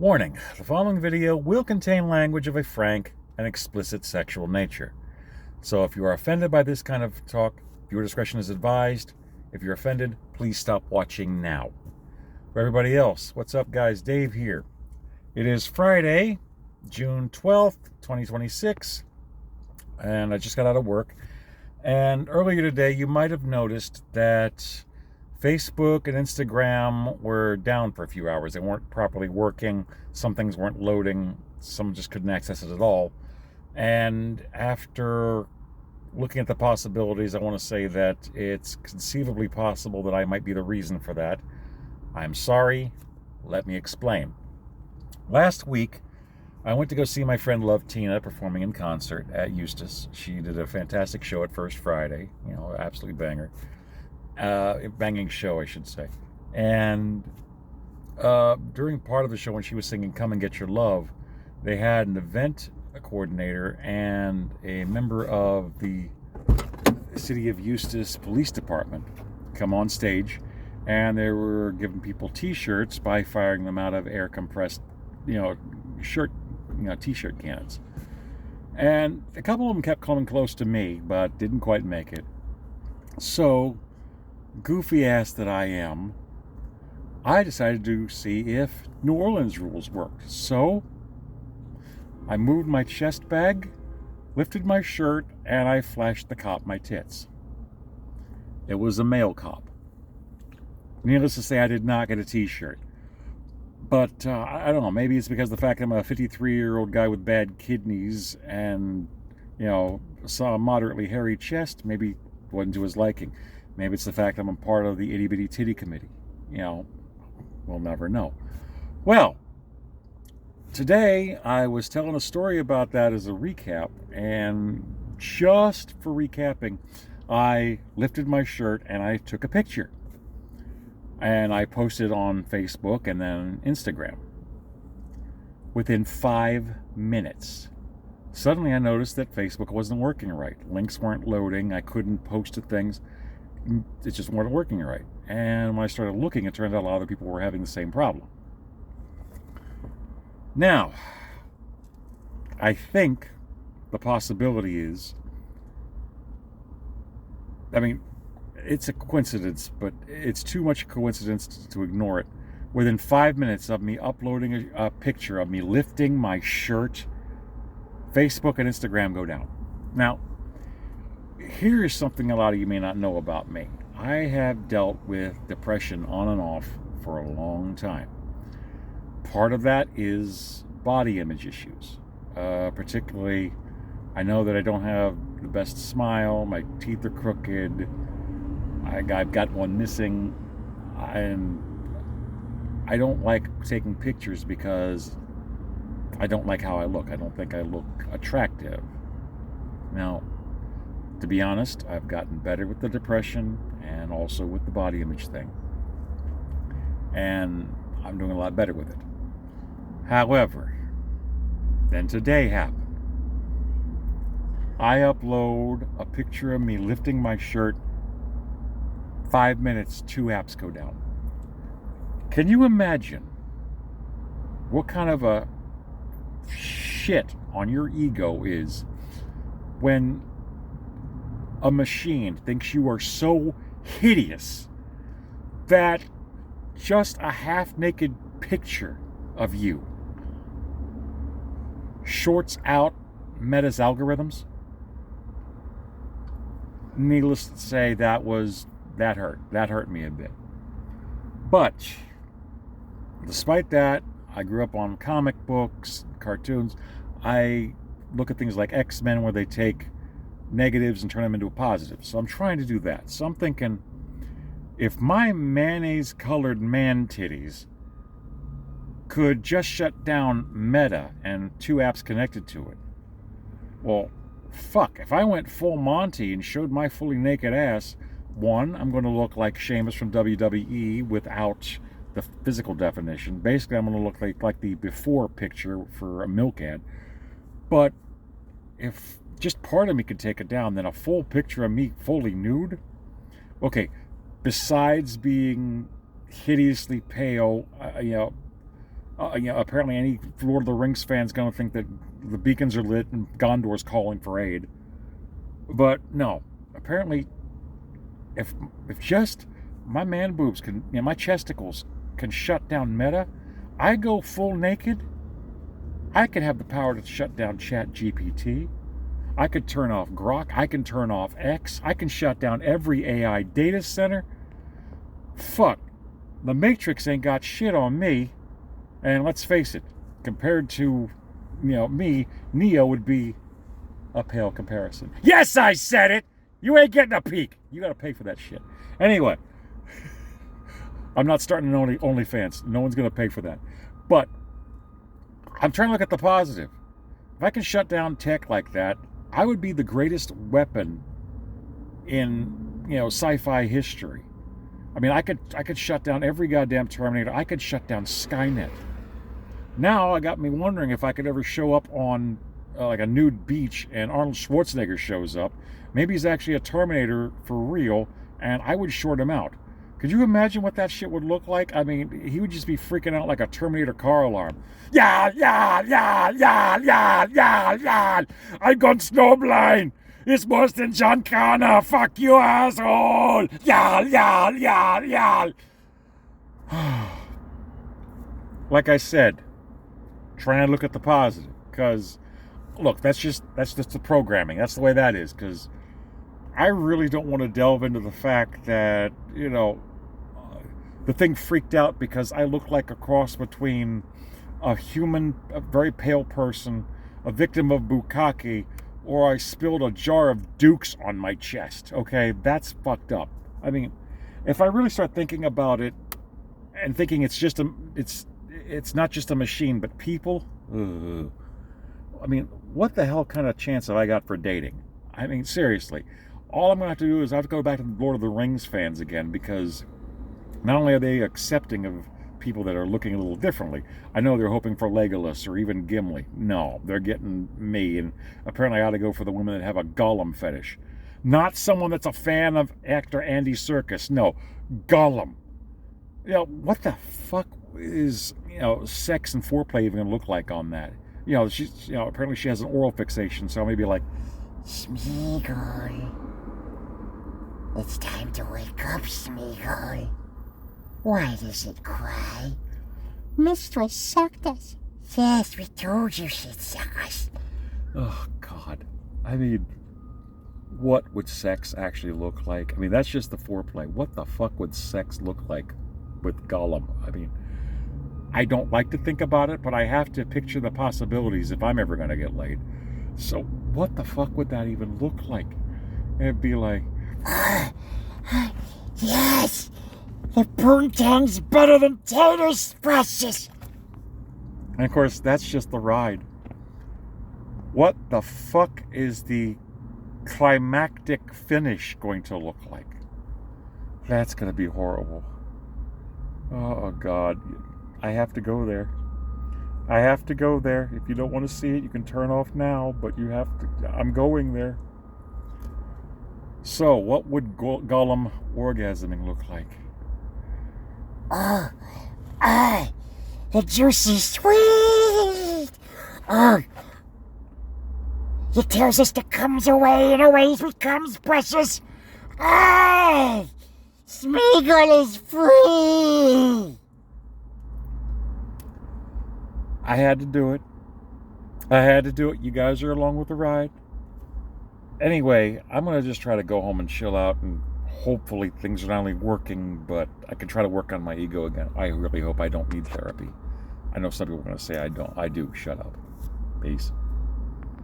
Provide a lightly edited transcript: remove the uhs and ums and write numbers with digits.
Warning, the following video will contain language of a frank and explicit sexual nature. So if you are offended by this kind of talk, your discretion is advised. If you're offended, please stop watching now. For everybody else, what's up guys? Dave here. It is Friday, June 12th, 2026, and I just got out of work. And earlier today, you might have noticed that Facebook and Instagram were down for a few hours. They weren't properly working. Some things weren't loading. Some just couldn't access it at all. And after looking at the possibilities, I want to say that it's conceivably possible that I might be the reason for that. I'm sorry. Let me explain. Last week, I went to go see my friend Love Tina performing in concert at Eustis. She did a fantastic show at First Friday. Absolutely banger. Banging show, I should say. And during part of the show when she was singing Come and Get Your Love, they had an event coordinator and a member of the City of Eustis Police Department come on stage, and they were giving people t-shirts by firing them out of air compressed t-shirt cannons. And a couple of them kept coming close to me, but didn't quite make it. So, goofy ass that I am, I decided to see if New Orleans rules worked. So, I moved my chest bag, lifted my shirt, and I flashed the cop my tits. It was a male cop. Needless to say, I did not get a t-shirt. But I don't know, maybe it's because of the fact I'm a 53-year-old guy with bad kidneys and, saw a moderately hairy chest. Maybe it wasn't to his liking. Maybe it's the fact I'm a part of the itty-bitty titty committee. We'll never know. Well, today I was telling a story about that as a recap, and just for recapping, I lifted my shirt and I took a picture. And I posted on Facebook and then Instagram. Within 5 minutes, suddenly I noticed that Facebook wasn't working right. Links weren't loading. I couldn't post to things. It just weren't working right. And when I started looking, it turned out a lot of people were having the same problem. Now, I think the possibility is, it's a coincidence, but it's too much coincidence to ignore it. Within 5 minutes of me uploading a picture of me lifting my shirt, Facebook and Instagram go down. Now, here's something a lot of you may not know about me. I have dealt with depression on and off for a long time. Part of that is body image issues. Particularly, I know that I don't have the best smile, my teeth are crooked, I've got one missing, and I don't like taking pictures because I don't like how I look. I don't think I look attractive. Now, to be honest, I've gotten better with the depression and also with the body image thing. And I'm doing a lot better with it. However, then today happened. I upload a picture of me lifting my shirt. 5 minutes, 2 apps go down. Can you imagine what kind of a shit on your ego is when a machine thinks you are so hideous that just a half-naked picture of you shorts out Meta's algorithms? Needless to say, that hurt me a bit. But despite that, I grew up on comic books, cartoons. I look at things like X-Men where they take negatives and turn them into a positive. So I'm trying to do that. So I'm thinking, if my mayonnaise-colored man titties could just shut down Meta and 2 apps connected to it, well, fuck, if I went full Monty and showed my fully naked ass, one, I'm going to look like Sheamus from WWE without the physical definition. Basically, I'm going to look like the before picture for a milk ad. But if just part of me could take it down, then a full picture of me fully nude? Okay, besides being hideously pale, Apparently any Lord of the Rings fan's going to think that the beacons are lit and Gondor's calling for aid. But no, apparently, if just my man boobs can, my chesticles can shut down Meta, I go full naked, I could have the power to shut down Chat GPT. I could turn off Grok. I can turn off X. I can shut down every AI data center. Fuck. The Matrix ain't got shit on me. And let's face it, compared to, me, Neo would be a pale comparison. Yes, I said it! You ain't getting a peek. You gotta pay for that shit. Anyway, I'm not starting an OnlyFans. No one's gonna pay for that. But I'm trying to look at the positive. If I can shut down tech like that, I would be the greatest weapon in, sci-fi history. I mean, I could shut down every goddamn Terminator. I could shut down Skynet. Now, it got me wondering if I could ever show up on like a nude beach and Arnold Schwarzenegger shows up. Maybe he's actually a Terminator for real, and I would short him out. Could you imagine what that shit would look like? I mean, he would just be freaking out like a Terminator car alarm. Yeah, yeah, yeah, yeah, yeah, yeah, yeah. I got snowblind. It's worse than John Connor. Fuck you, asshole. Yeah, yeah, yeah, yeah. Like I said, trying to look at the positive. Because, look, that's just the programming. That's the way that is. Because I really don't want to delve into the fact that, the thing freaked out because I look like a cross between a human, a very pale person, a victim of bukkake, or I spilled a jar of Dukes on my chest. Okay, that's fucked up. I mean, if I really start thinking about it and thinking it's not just a machine, but people. I mean, what the hell kind of chance have I got for dating? I mean, seriously, all I'm gonna have to do is I have to go back to the Lord of the Rings fans again, because not only are they accepting of people that are looking a little differently, I know they're hoping for Legolas or even Gimli. No, they're getting me, and apparently I ought to go for the women that have a Gollum fetish. Not someone that's a fan of actor Andy Serkis. No, Gollum. What the fuck is, sex and foreplay even going to look like on that? She's, apparently she has an oral fixation, so maybe like, Smeagol. It's time to wake up, Smeagol. Why does it cry? Mistress sucked us. Yes, we told you she'd suck us. Oh, God. I mean, what would sex actually look like? I mean, that's just the foreplay. What the fuck would sex look like with Gollum? I mean, I don't like to think about it, but I have to picture the possibilities if I'm ever going to get laid. So what the fuck would that even look like? It'd be like, yes! The poontang's better than taters, precious! And of course, that's just the ride. What the fuck is the climactic finish going to look like? That's going to be horrible. Oh, God. I have to go there. I have to go there. If you don't want to see it, you can turn off now, but you have to. I'm going there. So, what would Gollum orgasming look like? The juicy sweet. He tells us to comes away and always becomes precious. Smeagol is free. I had to do it. You guys are along with the ride. Anyway, I'm going to just try to go home and chill out, and hopefully things are not only working, but I can try to work on my ego again. I really hope I don't need therapy. I know some people are going to say I don't. I do. Shut up. Peace.